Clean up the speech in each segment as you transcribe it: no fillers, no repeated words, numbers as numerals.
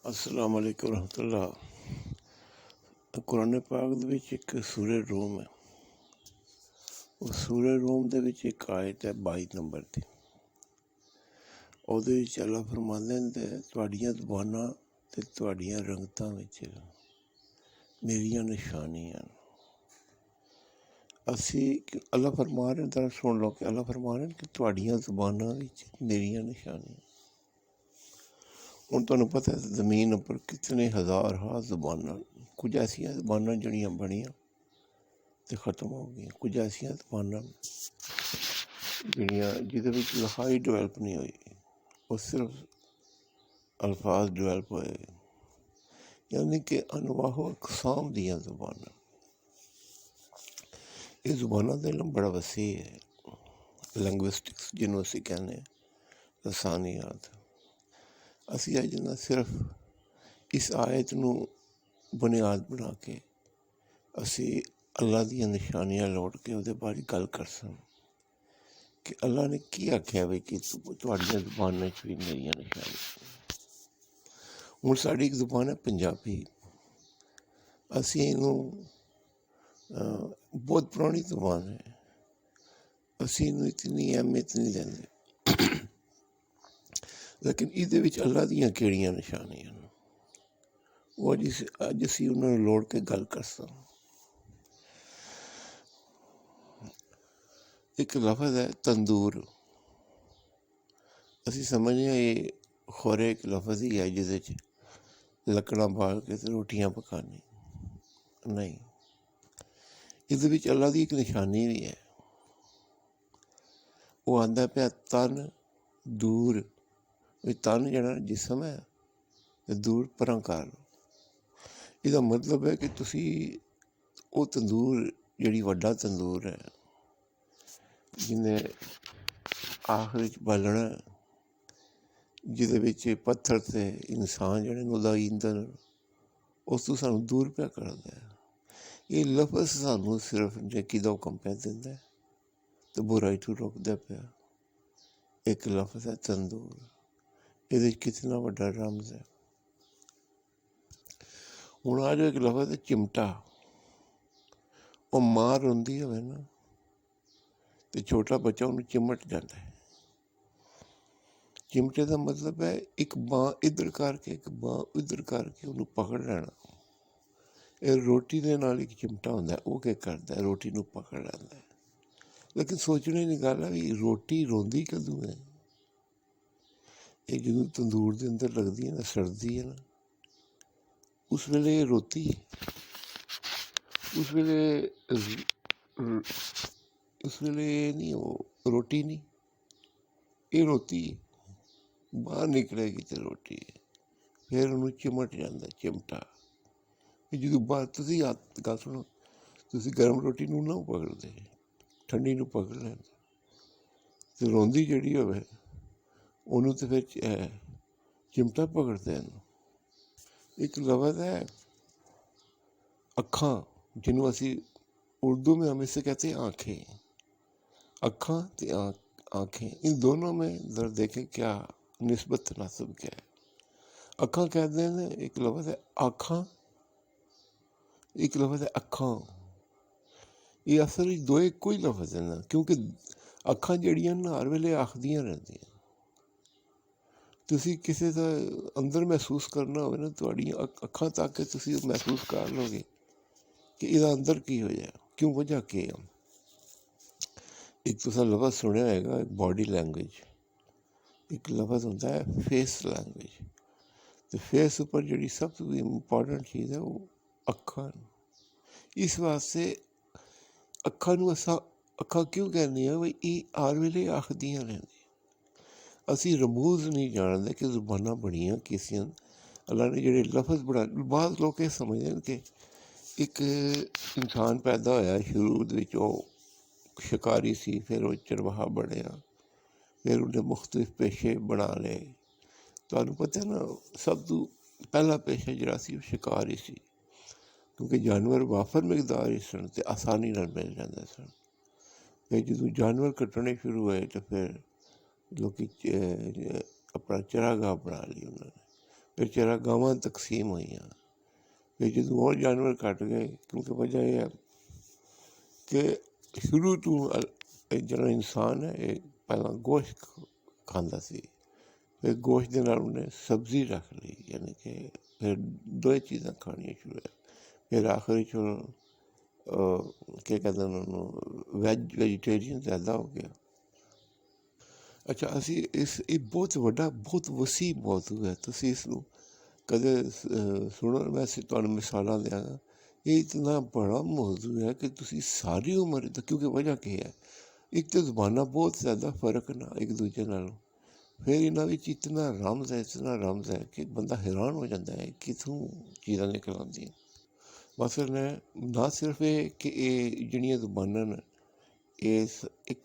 अस्सलाम वालेकुम रहमतुल्लाह। कुरान पाक दे विच एक सूरे रूम है। उस सूरे रूम दे विच एक आयत है 22 नंबर दी। ਉਹਦੇ ਵਿੱਚ अल्लाह फरमांदे ने तुहाड़ियां ज़ुबानां ते तुहाड़ियां रंगतां विच मेरियां निशानियां। असी अल्लाह फरमा रहे हैं, सुन लो कि अल्लाह फरमा रहे हैं कि तुहाड़ियां ज़ुबानां विच मेरियां निशानियां। हुण तुहानूं पता है ज़मीन उप्पर कितने हज़ार ज़ुबानां, कुछ ऐसियां ज़ुबानां जड़ियां बनियां ते ख़त्म हो गई, कुछ ऐसियां ज़ुबानां जड़ियां जिहदे विच लिखाई डिवैलप नहीं हुई, वो सिर्फ अल्फाज डिवैलप होए, यानी कि अनवाहो अकसाम दियां ज़ुबानां। ये ज़ुबानां दा इल्म बड़ा वसी है, लैंग्विस्टिक्स जिन्हों असी कहने लसानियात। असी अज ना सिर्फ इस आयत नूं बुनियाद बना के असी अल्लाह दियां निशानियां लौट के उहदे बारे गल कर सन कि अल्लाह ने की आख्या वे कि तुहाड़ियां ज़ुबानां च भी मेरियां निशानियां। हुण साडी एक ज़ुबान है पंजाबी। असी इनू बहुत पुरानी ज़ुबान है, असी इनू इतनी अहमियत नहीं देंदे, लेकिन इहदे विच अल्लाह दियां केड़ियां निशानियां न वो अज असी उन्हां नूं लोड़ के गल करसां। एक लफज है तंदूर। असी समझने ये खोरे एक लफज ही है जिहदे च लकड़ां बाल के ते रोटियां पकानी, नहीं, इहदे विच अल्लाह दी एक निशानी भी है। वो आंदा पिया तन दूर, तन जेह्ड़ा जिसम है ते दूर परां कर। इसदा मतलब है कि तुसी वो तंदूर जेह्ड़ी वड्डा तंदूर है जिन्हें आखिर च बालना, जिहदे विच पत्थर ते इंसान जेह्ड़े ओह्दा ईंधन, उस तों सानूं दूर पिया करदा है। ये लफज सानूं सिर्फ नेकी दा हुक्म पिया दिंदा है ते बुराई तों रोकदा पिया। एक लफज है तंदूर, ਇਹਦੇ कितना वड्डा रमज है। हुण आ जो एक लफज है चिमटा। वो मां रोंदी होवे ना ते छोटा बच्चा उन्हें चिमट जाता है। चिमटे का मतलब है एक बां इधर करके एक बां उधर करके उन्हें पकड़ लेना। ये रोटी दे नाल एक चिमटा होंदा है, वो क्या करता है, रोटी नूं पकड़ लैंदा है। लेकिन सोचने की गल है भी रोटी रोंदी कदों है। ये जो तंदूर के अंदर लगती है ना, सड़ती है ना, उस वेले रोती है, उस वेले नहीं, वो रोटी नहीं, ये रोती है, बाहर निकलेगी तो रोटी है, फिर उन्होंने चिमट जाता चिमटा। जो बाहर तुम गल सुनो, तुम गर्म रोटी नूं ना पकड़ते, ठंडी नूं पकड़ लेंदे, तो रोंदी जिहड़ी होवे उन्होंने तो फिर चिमटा पकड़ते हैं। एक लफज है अखां, जिन्हों असी उर्दू में हम इसे कहते हैं आँखें। अखां ते आँखें, इन दोनों में जरा देखें क्या निस्बत तनासब क्या है। अखां कहते हैं, एक लफज है आखां, एक लफज है अखां। ये असल दो एक ही लफज है ना, क्योंकि अखां जड़ियां ना हर वेले आखदियां रहदियां। तुसी किसी का अंदर महसूस करना हो ना, तुहाड़ियां अखां तक के तुसी महसूस कर लोगे कि इसदा अंदर की होया, क्यों वजह के है। एक तुसा लफज सुनिया होगा बॉडी लैंग्वेज, एक लफज होंदा है फेस लैंग्वेज। तो फेस उपर जी सब तो इंपॉर्टेंट चीज़ है वो अखां। इस वास्ते अखां नूं असां अखां क्यों कहने भाई ये हर वेले आखदियां रहदियां। असी रमूज नहीं जानते कि ज़ुबानां बनियां किसियां, अल्लाह ने जेह्ड़े लफज बना। बाद लोग ये समझदे न कि एक इंसान पैदा होया शुरू विच वो शिकारी सी, फिर वो चरवाहा बनिया, फिर उन्हें मुख्तलिफ पेशे बना ले। तुहानूं पता है ना, सब तो पहला पेशा जिहड़ा सी वो शिकारी सी, क्योंकि जानवर वाफर मकदार ही सन ते आसानी नाल मिल जांदे सन। फिर जदों जानवर कट्टने शुरू होए तो फिर लोग अपना चरागाह बना ली उन्होंने। फिर 4 गावां तकसीम होईयां, फिर जो और जानवर घट गए, क्योंकि वजह यह है कि शुरू तो जो इंसान है ये पहला गोश्त खांदा सी, फिर गोश्त के नाल उन्हें सब्जी रख ली, यानी कि फिर 2 चीज़ां खानियां शुरू है, फिर आखिरी चो क्या कहते हैं उन्होंने वेजिटेरियन ज़्यादा हो गया। अच्छा असी इस बहुत वड्डा बहुत वसी मौजू है, तुसी इसनूं कदे सुनो, मैं तुहानूं मिसालां दियां, ये इतना बड़ा मौजू है कि तुसी सारी उम्र, क्योंकि वजह क्या है, एक तो ज़बाना बहुत ज़्यादा फर्क ना एक दूजे नालों, फिर इन्हां विच इतना रमज है कि बंदा हैरान हो जाता है कितों चीज़ां निकल आंदियां। मसलन है ना सिर्फ ये कि ये जिहड़ियां ज़बानां न इस एक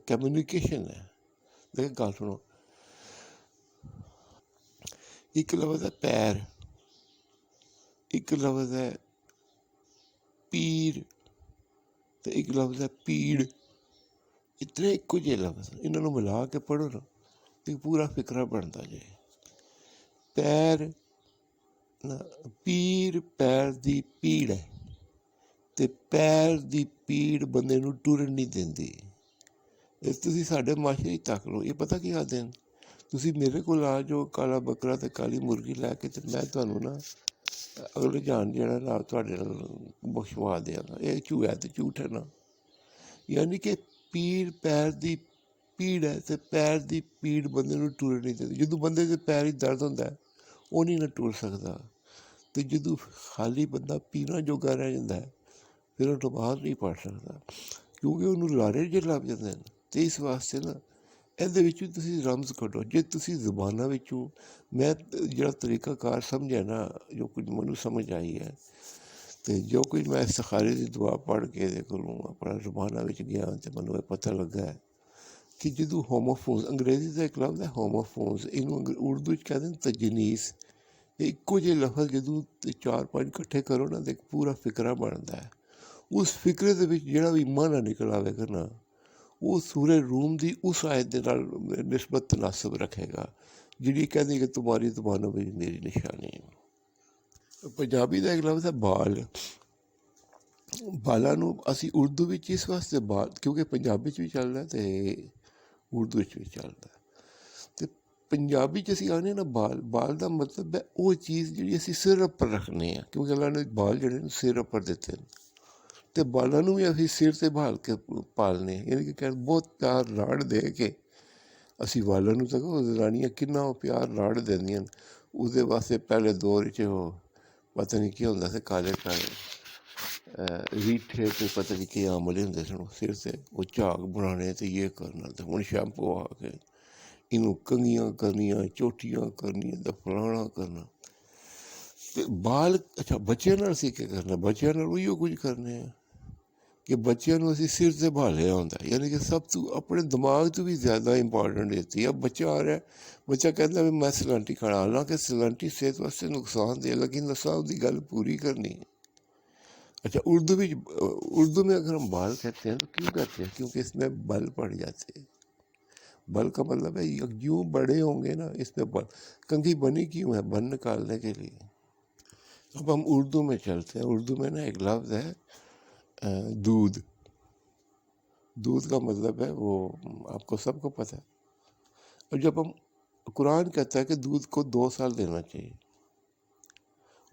कम्युनिकेशन है। देख गल सुनो, एक लफ्ज़ है पैर, एक लफ्ज़ है पीर, तो एक लफ्ज़ है पीड़। इतने इक्को जे लफ्ज़, इन्होंने मिला के पढ़ो ना तो पूरा फिकरा बनता जे। पैर पीर पैर दी पीड़ है, तो पैर दी पीड़ बंदे नूं टुरन नहीं देंदी। तुसीं साडे माशरे तक लो, ये पता की आखदे न, तुसीं मेरे कोल आ जाओ काला बकरा ते काली मुर्गी लैके, ते मैं तुहानूं ना अगले जान जेह्ड़ा ना तुहाडे नाल बख्शवा देआंगा, एह् है ते झूठ है ना। यानी कि पीड़ पैर दी पीड़ है, तो पैर दी पीड़ बंदे नूं टुरन नहीं देंदी। जदों बंदे दे पैर च दर्द होंदा है ओह नहीं ना टुर सकदा, तो जदों खाली बंदा पीना जोगा रह जांदा है फिर ओह नमाज़ नहीं पढ़ सकदा, क्योंकि उन्होंने लारे जे लग जाते हैं। तो इस वास्ते ना ਇਹਦੇ ਵਿੱਚ ਵੀ ਤੁਸੀਂ ਰਮਜ਼ ਕੱਢੋ। ਜੇ ਤੁਸੀਂ ਜ਼ਬਾਨਾਂ ਵਿੱਚੋਂ ਮੈਂ ਜਿਹੜਾ ਤਰੀਕਾਕਾਰ ਸਮਝਿਆ ਨਾ, ਜੋ ਕੁਝ ਮੈਨੂੰ ਸਮਝ ਆਈ ਹੈ, ਅਤੇ ਜੋ ਕੁਝ ਮੈਂ ਇਸਤਿਖਾਰੇ ਦੀ ਦੁਆ ਪੜ੍ਹ ਕੇ ਇਹਦੇ ਕੋਲੋਂ ਆਪਣਾ ਜ਼ਬਾਨਾਂ ਵਿੱਚ ਗਿਆ ਅਤੇ ਮੈਨੂੰ ਇਹ ਪਤਾ ਲੱਗਾ ਹੈ ਕਿ ਜਦੋਂ ਹੋਮੋਫੋਨਸ, ਅੰਗਰੇਜ਼ੀ ਦਾ ਇੱਕ ਲਫ਼ਜ਼ ਹੈ ਹੋਮੋਫੋਨਸ, ਇਹਨੂੰ ਉਰਦੂ 'ਚ ਕਹਿੰਦੇ ਨੇ ਤਜਨੀਸ। ਇਹ ਇੱਕੋ ਜਿਹੇ ਲਫ਼ਜ਼ ਜਦੋਂ 4-5 ਇਕੱਠੇ ਕਰੋ ਨਾ ਤਾਂ ਇੱਕ ਪੂਰਾ ਫਿਕਰਾ ਬਣਦਾ ਹੈ। ਉਸ ਫਿਕਰੇ ਦੇ ਵਿੱਚ ਜਿਹੜਾ ਵੀ ਮਾਨਾ ਨਿਕਲ ਆਵੇਗਾ ਨਾ, वो सूरे रूम की उस आयत के नाल निस्बत तनासब रखेगा जिहड़ी कहती कि तुम्हारी ज़बानों में मेरी निशानी है। पंजाबी का एक लफ्ज़ है बाल। बालों नूं असी उर्दू विच इस वास्ते बाल, क्योंकि पंजाबी भी चलदा है तो उर्दू भी चलदा है। तो पंजाबी च असी आने ना बाल, बाल का मतलब है वो चीज़ जिहड़ी असी सिर उपर रखने हैं, क्योंकि अल्लाह ने बाल जिहड़े सिर उपर दिते हैं, तो बालों भी असी सिर से बहाल के पालने, यानी कि कह बहुत प्यार लाड़ दे के असी बालों तक जनानियां किन्ना प्यार लाड़ देंदियां। उसदे वास्ते पहले दौर च वो पता नहीं क्या होंदा सी, काले काले रीठे तो पता नहीं क्या आमले होंदे सन सिर से, वो झाग बनाने तो ये करना, तो हुण शैम्पू आके इनू कंघियां करनियां, चोटियां करनियां, तो फलाना करना। तो बाल अच्छा बच्चों नाल असीं क्या करना, बच्चों नाल उहियो कुछ करने हैं कि बच्चों को असीं सिर से भालिया होंदा, यानी कि सब तो अपने दिमाग तो भी ज़्यादा इंपॉर्टेंट देती है। अब बच्चा आ रहा है, बच्चा कहता भी मैं सलांटी खाना, हालांकि सलांटी सेहत वास्ते नुकसान दे, लेकिन असां उसकी गल पूरी करनी है। अच्छा उर्दू में अगर हम बाल कहते हैं तो क्यों कहते हैं, क्योंकि इसमें बल पड़ जाते हैं। बल का मतलब है यूँ बड़े होंगे ना, इसमें बल, कंघी बनी क्यों है, बल निकालने के लिए। अब हम उर्दू में चलते हैं। उर्दू में ना एक लफ्ज़ है दूध। दूध का मतलब है वो आपको सबको पता है। और जब हम कुरान कहता है कि दूध को 2 साल देना चाहिए,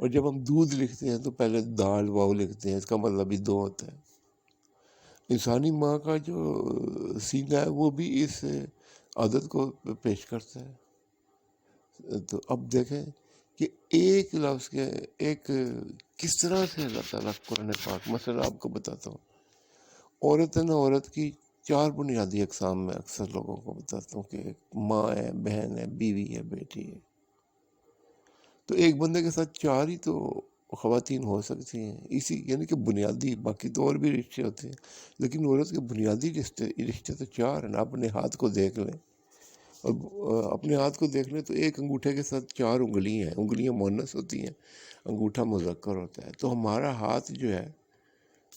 और जब हम दूध लिखते हैं तो पहले दाल वाव लिखते हैं, इसका मतलब भी 2 होता है। इंसानी माँ का जो सीना है वो भी इस आदत को पेश करता है। तो अब देखें कि एक लफ्ज़ के एक किस तरह से अल्लाह ताला कुरान पाक, मसला आपको बताता हूँ। औरत है ना, औरत की 4 बुनियादी अक़साम में अक्सर लोगों को बताता हूँ कि माँ है, बहन है, बीवी है, बेटी है। तो एक बंदे के साथ 4 ही तो ख़वातीन हो सकती हैं, इसी यानी कि बुनियादी, बाकी तो और भी रिश्ते होते हैं, लेकिन औरत के बुनियादी रिश्ते तो 4 हैं। अपने हाथ को देख लें, और अपने हाथ को देख लें तो एक अंगूठे के साथ 4 उंगलियाँ हैं, उंगलियाँ मुअन्नस होती हैं, अंगूठा मुज़क्कर होता है। तो हमारा हाथ जो है,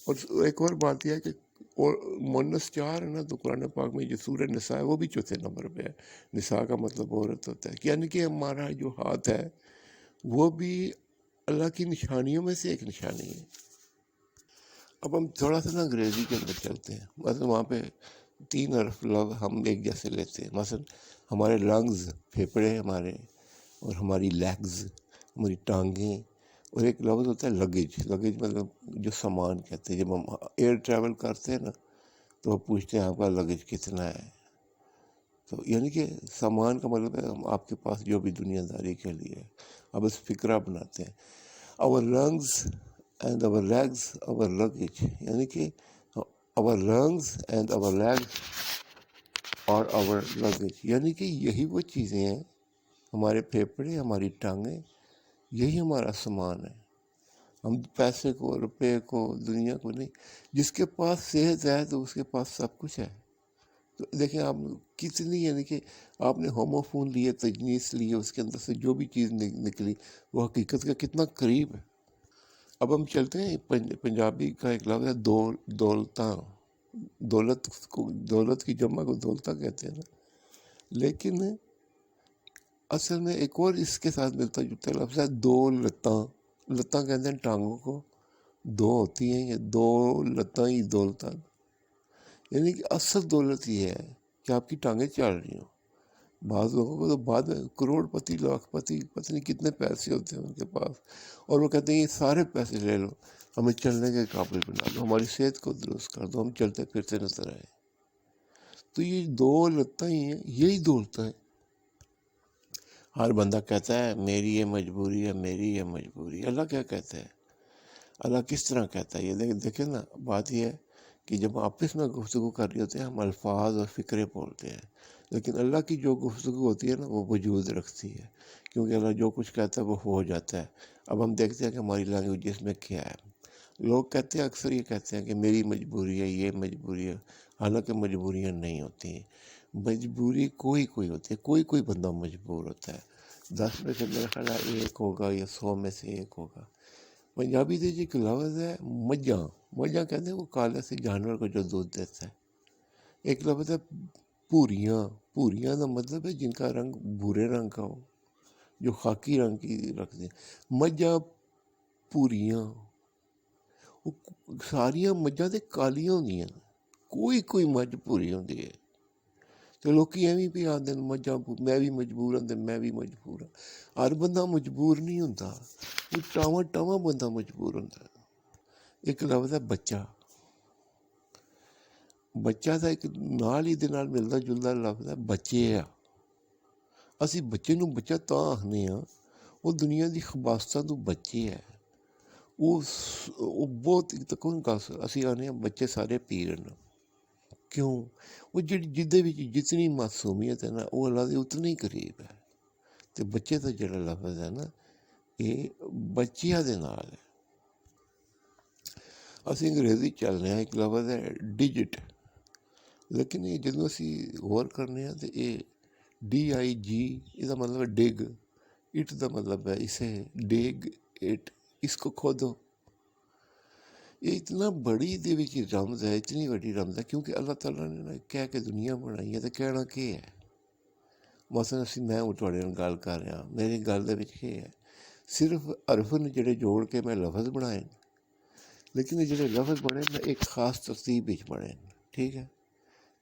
और एक और बात यह है कि और मुअन्नस 4 है ना, तो कुरान पाक में जो सूरह निसा है वो भी चौथे नंबर पे है। निसा का मतलब औरत होता है, यानी कि हमारा जो हाथ है वो भी अल्लाह की निशानियों में से एक निशानी है। अब हम थोड़ा सा ना अंग्रेज़ी के अंदर चलते हैं। मतलब वहाँ पे 3 हर्फ लफ्ज़ हम एक जैसे लेते हैं। मसलन हमारे लंग्स, फेफड़े हमारे, और हमारी लेग्स, हमारी टांगें, और एक लफ्ज़ होता है लगेज। लगेज मतलब जो सामान कहते हैं। जब हम एयर ट्रैवल करते हैं ना, तो वो पूछते हैं आपका लगेज कितना है। तो यानी कि सामान का मतलब है आपके पास जो भी दुनियादारी के लिए। अब इस फिक्रा बनाते हैं, our lungs and our legs our luggage, यानी कि our lungs and our legs और our luggage, यानी कि यही वो चीज़ें हैं, हमारे फेफड़े, हमारी टांगें, यही हमारा सामान है। हम पैसे को, रुपए को, दुनिया को नहीं। जिसके पास सेहत है तो उसके पास सब कुछ है। तो देखें आप कितनी, यानी कि आपने होमोफोन लिए, तजनीस लिए, उसके अंदर से जो भी चीज़ निकली वो हकीकत का कितना करीब है। अब हम चलते हैं, पंजाबी का एक लफ्ज़ है दौलता। दौलत की जमा को दौलता कहते हैं ना, लेकिन असल में एक और इसके साथ मिलता जुलता लफ्ज़ है दो लत्तां। लत्तां कहते हैं टांगों को, दो होती हैं, ये दो लत्तां ही दौलता। यानी कि असल दौलत ये है कि आपकी टांगें चल रही हों। बाज़ लोगों को तो बाद में करोड़पति, लाखपति, पता नहीं कितने पैसे होते हैं उनके पास, और वो कहते हैं ये सारे पैसे ले लो, हमें चलने के काबिल बना दो, हमारी सेहत को दुरुस्त कर दो, हम चलते फिरते नजर आए। तो ये दो लत्तां ही हैं, यही दौलत है। हर बंदा कहता है मेरी ये मजबूरी है, मेरी ये मजबूरी। अल्लाह क्या कहता है? अल्लाह किस तरह कहता है? ये देखें ना, बात यह है कि जब आपस में गुफ्तगू कर रहे होते हैं हम अल्फाज और फ़िक्रे बोलते हैं, लेकिन अल्लाह की जो गुफ्तगू होती है ना वो वजूद रखती है, क्योंकि अल्लाह जो कुछ कहता है वो हो जाता है। अब हम देखते हैं कि हमारी लैंग्वेज इसमें क्या है। लोग कहते हैं, अक्सर ये कहते हैं कि मेरी मजबूरी है, ये मजबूरी है, हालांकि मजबूरियाँ नहीं होती हैं। मजबूरी कोई कोई होती है, कोई कोई बंदा मजबूर होता है। 10 में से मेरा ख्याल है एक होगा या 100 में से एक होगा। पंजाबी ਦੇ एक लफ्ज़ है मझां। मझां कहते हैं वो काले से जानवर को जो दूध देता है। एक लफ्ज़ है भूरियाँ। भूरियाँ का मतलब है जिनका रंग भूरे रंग का हो, जो खाकी रंग की रखते हैं। मझां भूरियाँ, सारियां मझां ते कालियां होंदियां, कोई कोई मझ भूरी होंदी है। तो लोग एवं भी आते हैं मझां, मैं भी मजबूर हाँ, मैं भी मजबूर हाँ। हर बंदा मजबूर नहीं होंदा, वो टावां टावां बंदा मजबूर होंदा। एक लफ्ज़ है बच्चा। ਬੱਚਾ ਦਾ ਇੱਕ ਨਾਲ ਹੀ ਦੇ ਨਾਲ ਮਿਲਦਾ ਜੁਲਦਾ ਲਫ਼ਜ਼ ਹੈ ਬੱਚੇ ਆ। ਅਸੀਂ ਬੱਚੇ ਨੂੰ ਬੱਚਾ ਤਾਂ ਆਖਦੇ ਹਾਂ, ਉਹ ਦੁਨੀਆ ਦੀ ਖਬਾਸਤਾਂ ਤੋਂ ਬੱਚੇ ਹੈ। ਉਹ ਬਹੁਤ ਤਕੋਂ ਗੱਲ ਅਸੀਂ ਆਖਦੇ ਹਾਂ ਬੱਚੇ ਸਾਰੇ ਪੀਰ ਨੇ। ਕਿਉਂ? ਉਹ ਜਿਹਦੇ ਵਿੱਚ ਜਿਤਨੀ ਮਾਸੂਮੀਅਤ ਹੈ ਨਾ ਉਹ ਅੱਲਾ ਦੇ ਉਤਨੇ ਹੀ ਕਰੀਬ ਹੈ। ਅਤੇ ਬੱਚੇ ਦਾ ਜਿਹੜਾ ਲਫ਼ਜ਼ ਹੈ ਨਾ ਇਹ ਬੱਚਿਆਂ ਦੇ ਨਾਲ ਹੈ। ਅਸੀਂ ਅੰਗਰੇਜ਼ੀ ਚੱਲਦੇ ਹਾਂ, ਇੱਕ ਲਫ਼ਜ਼ ਹੈ ਡਿਜਿਟ, लेकिन ये जो असी गौर करने तो ये DIG इसका मतलब है डिग, इट का मतलब है इसे डिग इट, इसको खोदो। ये इतना बड़ी रमज है, इतनी बड़ी रमज है, क्योंकि अल्लाह ताला ने ना कह के दुनिया बनाई है तो कहना के है। मसलन असी मैं हूँ थोड़े नाल गल कर रहा, मेरी गल दे विच के है सिर्फ हरफ ने जिहड़े जोड़ के मैं लफज बनाए, लेकिन जिहड़े लफज बने मैं एक खास तरतीब विच बने, ठीक है।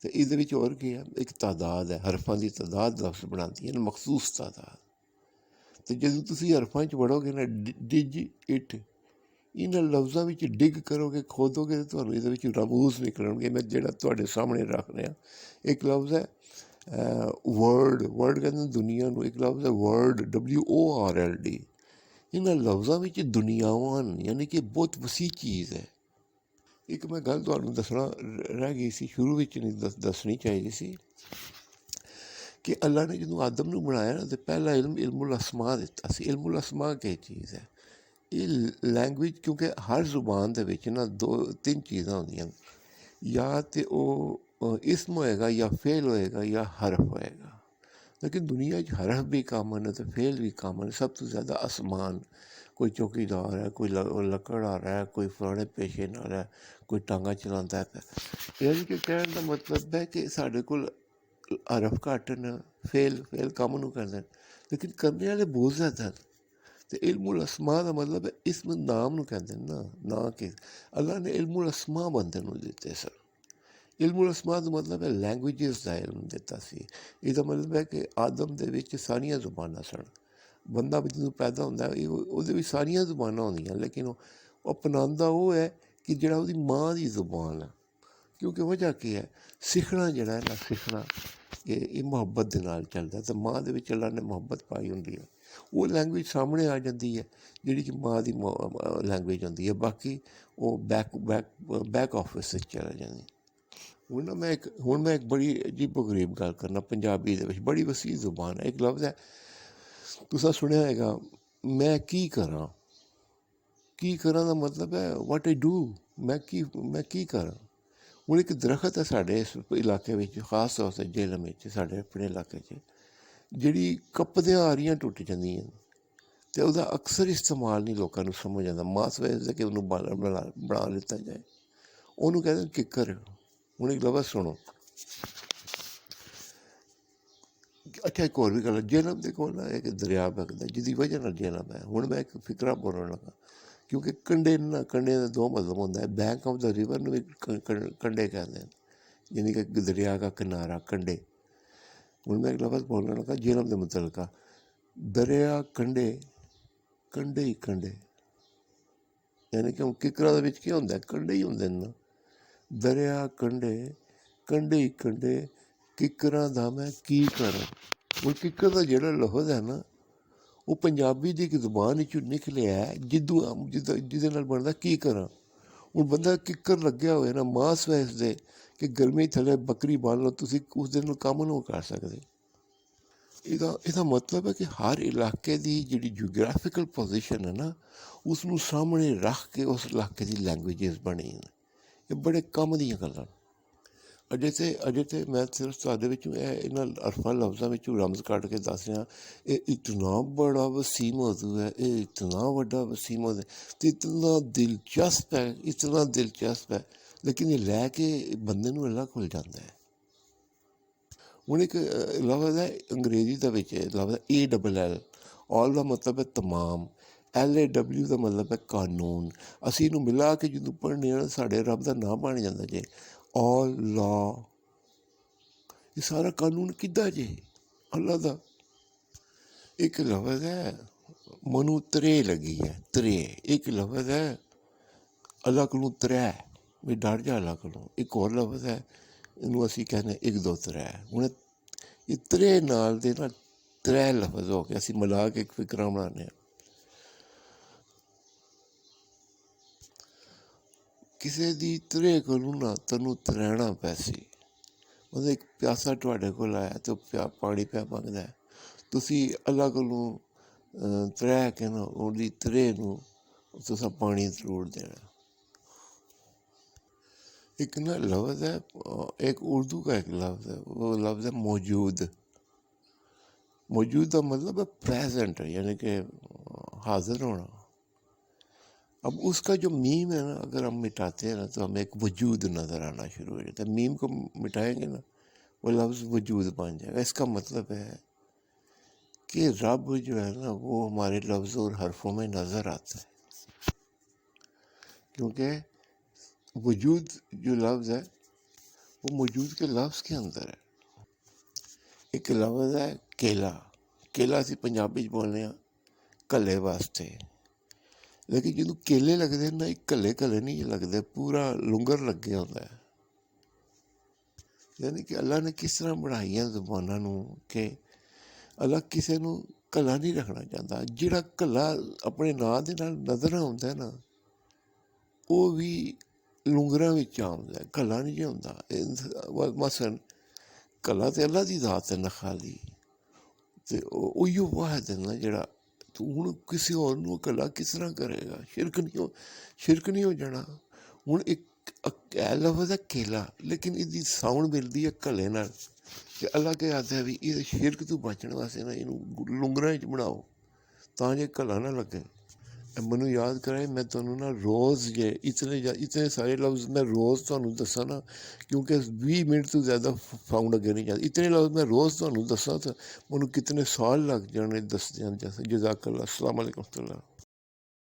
तो ये और क्या है, एक तादाद है, हरफों की तादाद लफ्ज़ बनाती है, मखसूस तादाद। तो जो तुम हरफों पढ़ोगे ना डिज इट, इन्होंने लफ्ज़ों में डिग करोगे, खोदोगे तो ये रमूज निकलणगे। मैं जो थोड़े सामने रख रहा, एक लफ्ज़ है वर्ड, वर्ड कहते हैं दुनिया को। एक लफ्ज़ है वर्ड WORLD। इन्होंने लफ्ज़ों में दुनियावां यानी कि बहुत वसी चीज़ है। एक मैं गल तुहानूं दसना रह गई सी, शुरू में नहीं दसनी चाहिए सी, कि अल्लाह ने जो आदम नूं बनाया ना तो पहला इल्मुल अस्मा दिता सी। इल्मुल अस्मा क्या चीज़ है? ये लैंग्वेज, क्योंकि हर जुबान दे विच ना 2-3 चीज़ां होंदियां, या तो वो इस्म होएगा, या फेल होएगा, या हरफ होएगा। लेकिन दुनिया हरफ भी कामन है तो फेल भी कामन है। सब तो ज़्यादा आसमान, कोई चौकीदार है, कोई लकड़ आ रहा है, कोई फलाने पेशे आ रहा है, कोई टांगा चलाता है। यानी कि कहने का मतलब है कि साढ़े को हरफ घट न, फेल कम नूं करदे, लेकिन करने वाले बहुत ज़्यादा। तो इल्मुल असमा का मतलब है इसम नाम कहते हैं ना कि अल्लाह ने इल्मुल असमा बंदे दिते सर। इल्मुल असमा का मतलब है लैंगुएजिस का इल्म दिता सी। इसका मतलब है कि आदम के सारिया जुबाना सन। बंदा भी जो पैदा होंदा वो सारिया जुबाना होंदियां, लेकिन वो अपनांदा वो है कि जिहड़ा उसदी माँ की जुबान है। क्योंकि वजह की है सीखना जिहड़ा है ना, सीखना ये मुहब्बत के नाल चलदा। तो माँ दे विच अल्लाह ने मुहब्बत पाई हुंदी है, वो लैंगुएज सामने आ जाती है जिहड़ी कि माँ की लैंगुएज होंदी है। बाकी वो बैक ऑफिस चला जाती। हुण मैं एक बड़ी अजीबो गरीब गल करना। पंजाबी दे विच बड़ी वसी जुबान है। एक लफ्ज़ है, तुसां सुनिया होएगा, मैं की करां। की करां दा मतलब है वट आई डू। मैं की करां। हुण एक दरख्त है साढ़े इस इलाके विच, खास तौर से जेलम विच, साढ़े अपने इलाके च, जिहड़ी कपदियां आरियां टुट जांदियां ते उसदा अक्सर इस्तेमाल नहीं लोकां नूं समझ आंदा। मास वैसे कि उन्होंने बना लिता जाए, उन्होंने कहते हैं किकर। हुण एक लफ्ज़ सुनो। अच्छा एक होर भी गल, जेलम दे कोल ना एक दरिया बगदा जिहदी वजह नाल जेलम है। हुण मैं एक फिकरा बोलण लगा, क्योंकि कंढे कंढे का दो मतलब होंदा है। बैंक ऑफ द रिवर भी कंढे कहते हैं, यानी कि दरिया का किनारा, कंढे। हुण मैं एक लफ्ज़ बोलण लगा जेलम के मुतलका, दरिया कंढे कंढे ही कंढे, यानी कि किकरा दे विच केह् होंदा है, कंढे ही होंदे ना। दरिया कंढे कंढे ही कंढे किकरां दा मैं की करां। हुण किकर दा जेह्ड़ा लफ्ज़ है ना, वो पंजाबी की एक जुबान चो निकलिया है, जिहदे नाल बनदा की करां। हुण बंदा किकर लग्गेआ होए ना मास वैस दे कि गर्मी थल्ले बकरी बन्न लो, तुसीं उस दिन कम्म नहीं कर सकदे। ਇਹਦਾ मतलब है कि हर इलाके की जी जियोग्राफिकल पोजिशन है ना, उसनों सामने रख के उस इलाके की लैंगुएजिस बनी। ये बड़े कम दियां गल्लां। अजे तो मैं सिर्फ सादे इन्हां अरफा लफ्ज़ां विचों रमज कट के दस रहा। ये इतना बड़ा वसी मौजू है, ये इतना वड्डा वसी मौजू है, तो इतना दिलचस्प है, लेकिन ये लैके बंदे नूं अल्लाह कोल जांदा है। हुण एक लफ्ज़ है अंग्रेजी का लफ्ज़ है ALL। ऑल का मतलब है तमाम। LAW का मतलब है कानून। असीं इहनूं मिला के जो पढ़ने साढ़े रब का नाम बन जाता जे, ऑल लॉ। ये सारा कानून किदा जे, अल्लाह का। एक लफ्ज़ है मनु त्रे लगी है, त्रे। एक लफ्ज़ है अल्लाह कोलों त्रै, भी डर जा अल्लाह कोलों। एक होर लफ्ज़ है, इनू असीं कहने 1 2 3। हुण ये त्रे नाल दे ना 3 लफ्ज़ हो गए, असीं मिला के एक फिकरा बनाने। किसी दी त्रे कोलों ना तैनूं त्रैना पैसी। मतलब एक प्यासा तुहाडे कोल आया तो पानी पिया मंगदा है, तुसीं अल्लाह कोलों त्रै के ना उहदी त्रे नूं तुसां पानी जरूर देना। एक ना लफ्ज़ है, एक उर्दू का एक लफ्ज़ है, वो लफ्ज़ है मौजूद। मौजूद का मतलब है प्रेजेंट, यानी कि हाजिर होना। अब उसका जो मीम है ना, अगर हम मिटाते हैं ना तो हमें एक वजूद नज़र आना शुरू हो जाता है। मीम को मिटाएंगे ना, वो लफ्ज़ वजूद बन जाएगा। इसका मतलब है कि रब जो है ना, वो हमारे लफ्ज़ और हरफों में नज़र आता है। क्योंकि वजूद जो लफ्ज़ है वो मौजूद के लफ्ज़ के अंदर है। एक लफ्ज़ है केला। केला असीं पंजाबी च बोलने कल्ले वास्ते, लेकिन जो केले लगते ना, कल्ले कल्ले नहीं लगते, पूरा लुंगर लगे होता है। यानी कि अल्लाह ने किस तरह बनाई जुबाना कि अल्लाह किसी को कला नहीं रखना चाहता। जिहड़ा कला अपने नां दे नाल नज़र आउंदा है ना, वो भी लुंगरां विच आउंदा है, कला नहीं होंदा। मसलन कला तो अल्लाह की जात है ना खाली, तो उही वाहद है ना जिहड़ा। तो हुण किसी होर नूं कला किस तरह करेगा, शिरक नहीं हो जाना। हुण एक लफ्ज़ है केला, लेकिन इसकी साउंड मिलती है कल्ले नाल। कि अल्लाह के आखदा भी ये शिरक तो बचने वास्ते ना इनू लुंगरां च बनाओ तां जे कला ना लगे। ਮੈਨੂੰ याद कराए मैं ਤੁਹਾਨੂੰ ना रोज़ जे इतने सारे लफ्ज़ मैं रोज़ ਤੁਹਾਨੂੰ दसा ना क्योंकि 20 मिनट तो ज़्यादा फाउंड अगे नहीं जाते इतने लफ्ज़ मैं रोज़ ਤੁਹਾਨੂੰ दसा तो मैं कितने साल लग जाने दस जजाकल्लाह अस्सलाम वालेकुम।